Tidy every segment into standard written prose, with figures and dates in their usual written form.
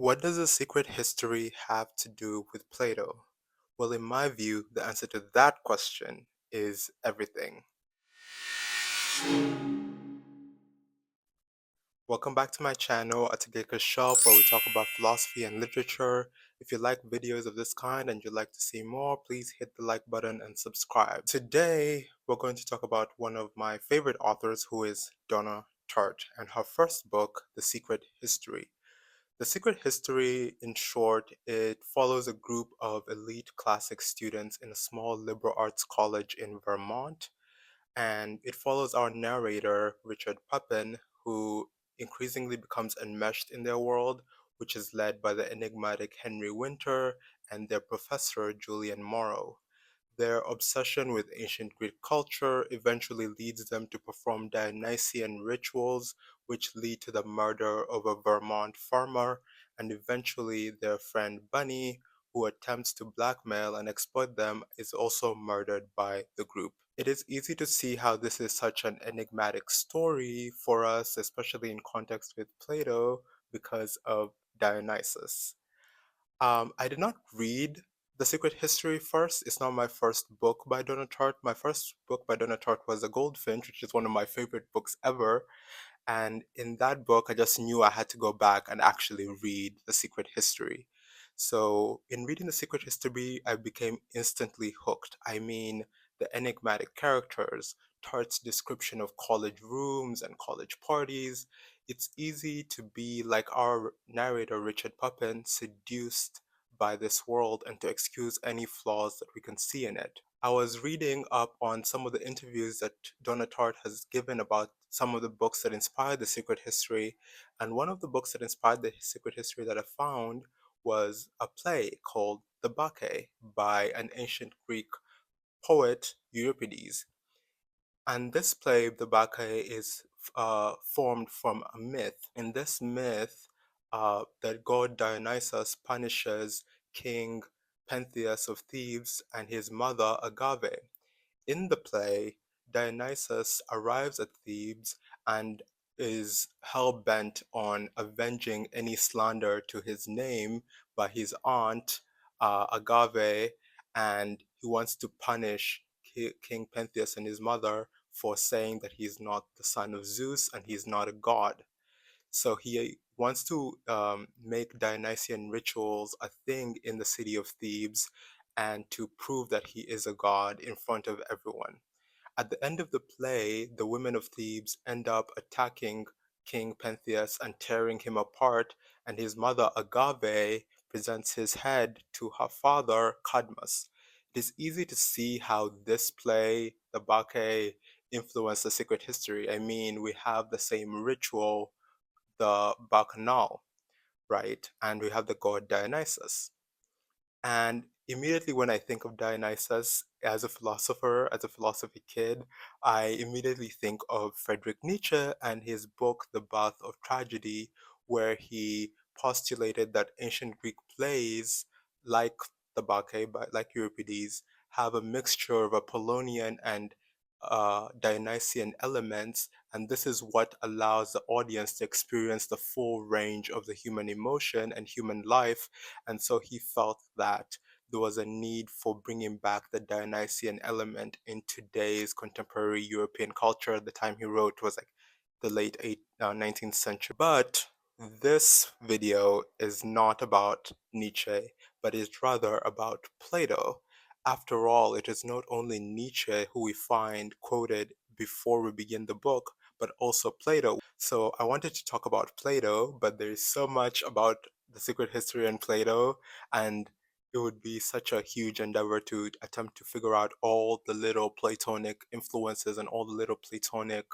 What does a secret history have to do with Plato? Well, in my view, the answer to that question is everything. Welcome back to my channel, Atageka's Shop, where we talk about philosophy and literature. If you like videos of this kind and you'd like to see more, please hit the like button and subscribe. Today, we're going to talk about one of my favorite authors, who is Donna Tartt, and her first book, The Secret History. The Secret History, in short, it follows a group of elite classic students in a small liberal arts college in Vermont, and it follows our narrator, Richard Pupin, who increasingly becomes enmeshed in their world, which is led by the enigmatic Henry Winter and their professor, Julian Morrow. Their obsession with ancient Greek culture eventually leads them to perform Dionysian rituals, which lead to the murder of a Vermont farmer, and eventually their friend Bunny, who attempts to blackmail and exploit them, is also murdered by the group. It is easy to see how this is such an enigmatic story for us, especially in context with Plato, because of Dionysus. I did not read The Secret History first. It's not my first book by Donna Tartt. My first book by Donna Tartt was A Goldfinch, which is one of my favorite books ever. And in that book, I just knew I had to go back and actually read The Secret History. So, in reading The Secret History, I became instantly hooked. I mean, the enigmatic characters, Tart's description of college rooms and college parties. It's easy to be like our narrator, Richard Pupin, seduced by this world and to excuse any flaws that we can see in it. I was reading up on some of the interviews that Donna Tartt has given about some of the books that inspired The Secret History, and one of the books that inspired The Secret History that I found was a play called The Bacchae by an ancient Greek poet, Euripides. And this play, the Bacchae, is formed from a myth. In this myth, that god Dionysus punishes King Pentheus of Thebes and his mother Agave. In the play, Dionysus arrives at Thebes and is hell bent on avenging any slander to his name by his aunt, Agave, and he wants to punish King Pentheus and his mother for saying that he's not the son of Zeus and he's not a god. So he wants to make Dionysian rituals a thing in the city of Thebes and to prove that he is a god in front of everyone. At the end of the play, the women of Thebes end up attacking King Pentheus and tearing him apart, and his mother Agave presents his head to her father Cadmus. It is easy to see how this play, the Bacchae, influenced the secret history. I mean, we have the same ritual, the Bacchanal, right? And we have the god Dionysus. And immediately when I think of Dionysus as a philosopher, as a philosophy kid, I immediately think of Friedrich Nietzsche and his book, The Bath of Tragedy, where he postulated that ancient Greek plays, like the Bacchae, like Euripides, have a mixture of Apollonian and Dionysian elements, and this is what allows the audience to experience the full range of the human emotion and human life. And so he felt that there was a need for bringing back the Dionysian element in today's contemporary European culture. At the time he wrote was like the late 19th century. But this video is not about Nietzsche, but is rather about Plato. After all, it is not only Nietzsche who we find quoted before we begin the book, but also Plato. So I wanted to talk about Plato, but there is so much about the secret history and Plato, and it would be such a huge endeavor to attempt to figure out all the little Platonic influences and all the little Platonic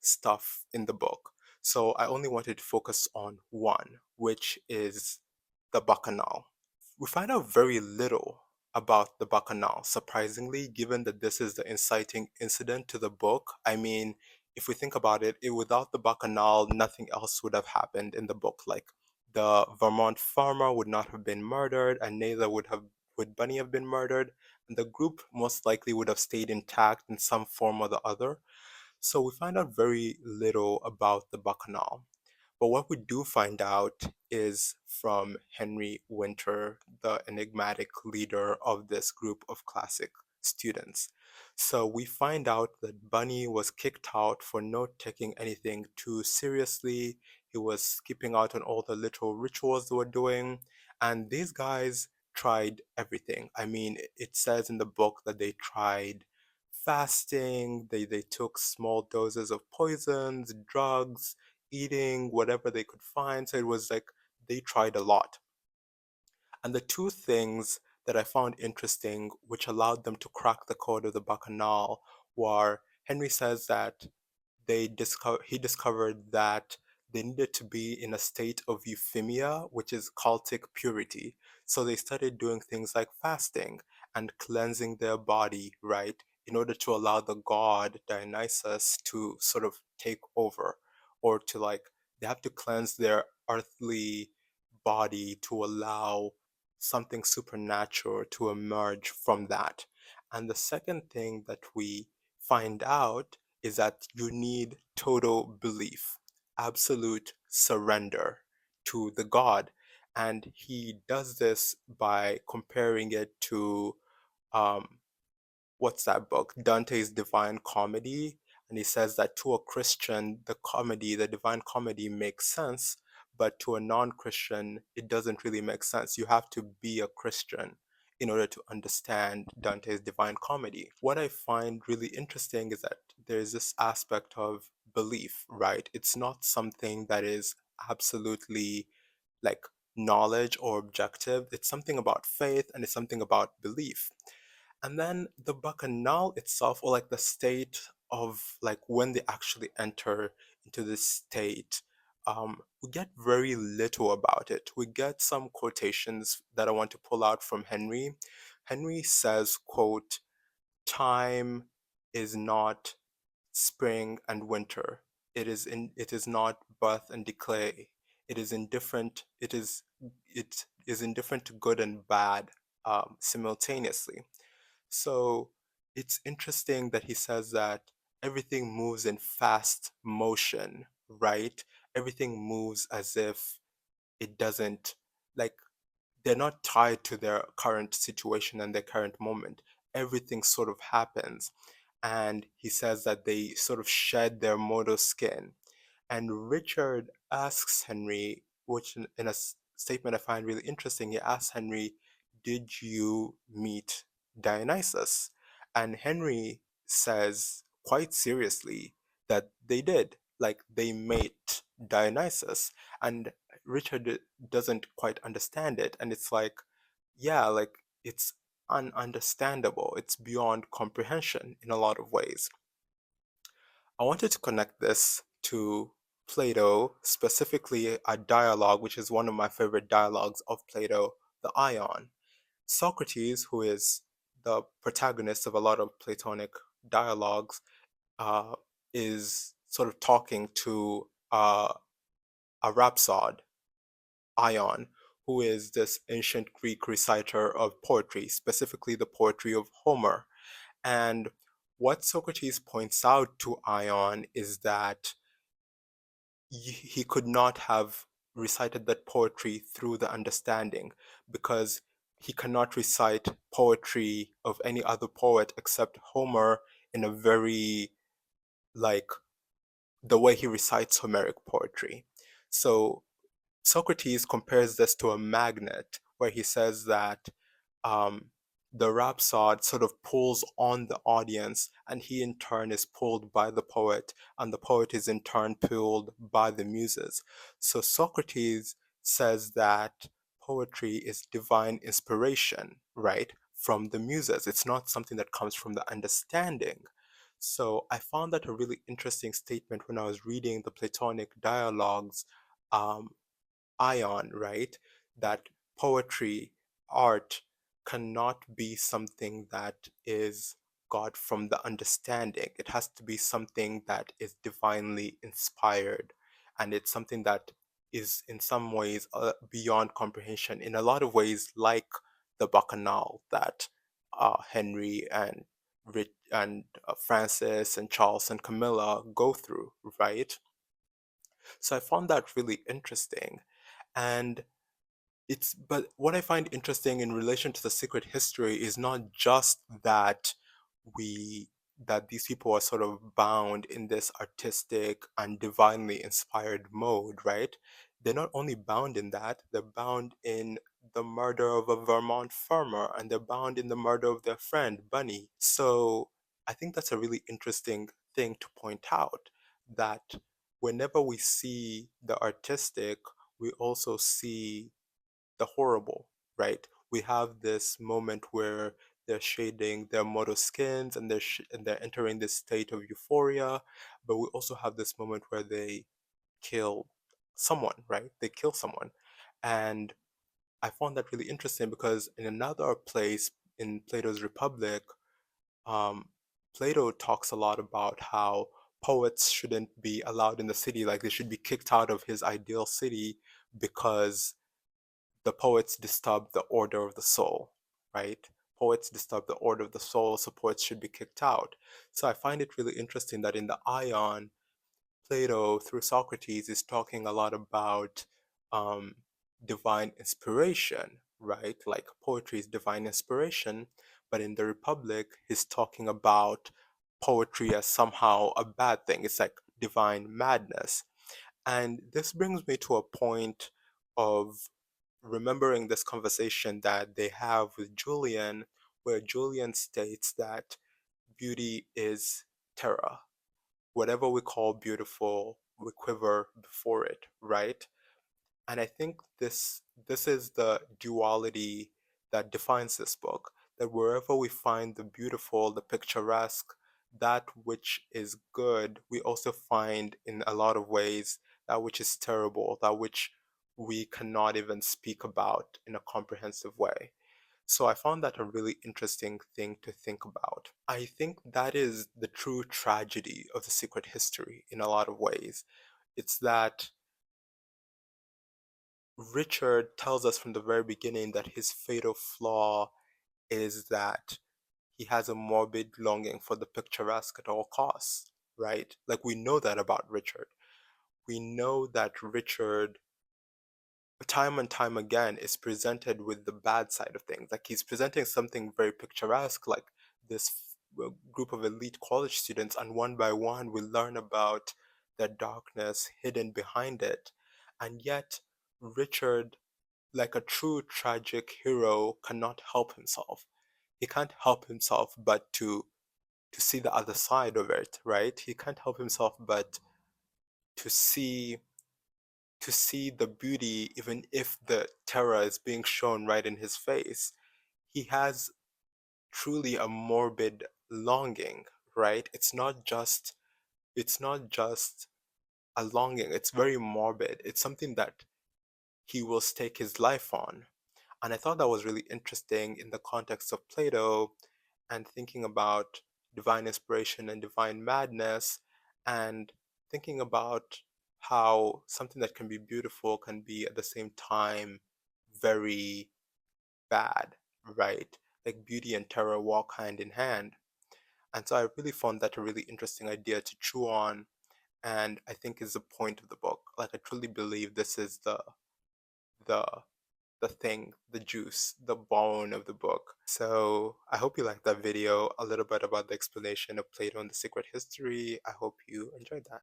stuff in the book. So I only wanted to focus on one, which is the Bacchanal. We find out very little about the Bacchanal, surprisingly, given that this is the inciting incident to the book. I mean, if we think about it, without the Bacchanal, nothing else would have happened in the book. Like the Vermont farmer would not have been murdered, and neither would Bunny have been murdered, and the group most likely would have stayed intact in some form or the other. So we find out very little about the Bacchanal. But what we do find out is from Henry Winter, the enigmatic leader of this group of classic students. So we find out that Bunny was kicked out for not taking anything too seriously. He was skipping out on all the little rituals they were doing. And these guys tried everything. I mean, it says in the book that they tried fasting, they took small doses of poisons, drugs, eating whatever they could find. So it was like they tried a lot. And the two things that I found interesting, which allowed them to crack the code of the Bacchanal, were Henry says that he discovered that they needed to be in a state of euphemia, which is cultic purity. So they started doing things like fasting and cleansing their body, right, in order to allow the god Dionysus to sort of take over, or to like they have to cleanse their earthly body to allow something supernatural to emerge from that. And the second thing that we find out is that you need total belief, absolute surrender to the God. And he does this by comparing it to um, what's that book? Dante's Divine Comedy. And he says that to a Christian, the Divine Comedy makes sense, but to a non Christian, it doesn't really make sense. You have to be a Christian in order to understand Dante's Divine Comedy. What I find really interesting is that there's this aspect of belief, right? It's not something that is absolutely like knowledge or objective. It's something about faith and it's something about belief. And then the bacchanal itself, or like the state of like when they actually enter into this state, we get very little about it. We get some quotations that I want to pull out from Henry. Henry says, quote, "Time is not spring and winter. It is not birth and decay. It is indifferent to good and bad simultaneously." So it's interesting that he says that everything moves in fast motion, right? Everything moves as if it doesn't, like, they're not tied to their current situation and their current moment. Everything sort of happens. And he says that they sort of shed their mortal skin. And Richard asks Henry, which in a statement I find really interesting, he asks Henry, "Did you meet Dionysus?" And Henry says quite seriously that they did. Like they met Dionysus. And Richard doesn't quite understand it. And it's like, yeah, like it's ununderstandable. It's beyond comprehension in a lot of ways. I wanted to connect this to Plato, specifically a dialogue, which is one of my favorite dialogues of Plato, the Ion. Socrates, who is the protagonist of a lot of Platonic dialogues, uh, is sort of talking to a rhapsode, Ion, who is this ancient Greek reciter of poetry, specifically the poetry of Homer. And what Socrates points out to Ion is that he could not have recited that poetry through the understanding because he cannot recite poetry of any other poet except Homer in a very like the way he recites Homeric poetry. So Socrates compares this to a magnet, where he says that um, the rhapsode sort of pulls on the audience, and he in turn is pulled by the poet, and the poet is in turn pulled by the muses. So Socrates says that poetry is divine inspiration, right, from the muses. It's not something that comes from the understanding. So I found that a really interesting statement when I was reading the Platonic dialogues, um, Ion, right? That poetry, art cannot be something that is got from the understanding. It has to be something that is divinely inspired. And it's something that is in some ways beyond comprehension, in a lot of ways, like the Bacchanal that Henry and Francis and Charles and Camilla go through, right? So I found that really interesting. And but what I find interesting in relation to the secret history is not just that we that these people are sort of bound in this artistic and divinely inspired mode, right? They're not only bound in that, they're bound in the murder of a Vermont farmer and they're bound in the murder of their friend, Bunny. So I think that's a really interesting thing to point out that whenever we see the artistic, we also see the horrible, right? We have this moment where they're shading their mortal skins and and they're entering this state of euphoria, but we also have this moment where they kill someone, right? They kill someone. And I found that really interesting because in another place in Plato's Republic, um, Plato talks a lot about how poets shouldn't be allowed in the city, like they should be kicked out of his ideal city because the poets disturb the order of the soul, right? Poets disturb the order of the soul, so poets should be kicked out. So I find it really interesting that in the Ion, Plato, through Socrates, is talking a lot about um, divine inspiration, right? Like poetry is divine inspiration, but in the Republic, he's talking about poetry as somehow a bad thing. It's like divine madness. And this brings me to a point of remembering this conversation that they have with Julian, where Julian states that beauty is terror. Whatever we call beautiful, we quiver before it, right? And I think this is the duality that defines this book, that wherever we find the beautiful, the picturesque, that which is good, we also find in a lot of ways that which is terrible, that which we cannot even speak about in a comprehensive way. So I found that a really interesting thing to think about. I think that is the true tragedy of the secret history in a lot of ways. It's that Richard tells us from the very beginning that his fatal flaw is that he has a morbid longing for the picturesque at all costs, right? Like we know that about Richard. We know that Richard, time and time again, is presented with the bad side of things. Like he's presenting something very picturesque, like this group of elite college students, and one by one we learn about the darkness hidden behind it. And yet, Richard, like a true tragic hero, cannot help himself. He can't help himself but to see the other side of it, right? He can't help himself but to see to see the beauty even if the terror is being shown right in his face. He has truly a morbid longing, right? It's not just a longing, it's very morbid. It's something that he will stake his life on. And I thought that was really interesting in the context of Plato and thinking about divine inspiration and divine madness and thinking about how something that can be beautiful can be at the same time very bad, right? Like beauty and terror walk hand in hand. And so I really found that a really interesting idea to chew on and I think is the point of the book. Like I truly believe this is the the thing, the juice, the bone of the book. So I hope you liked that video, a little bit about the explanation of Plato and the secret history. I hope you enjoyed that.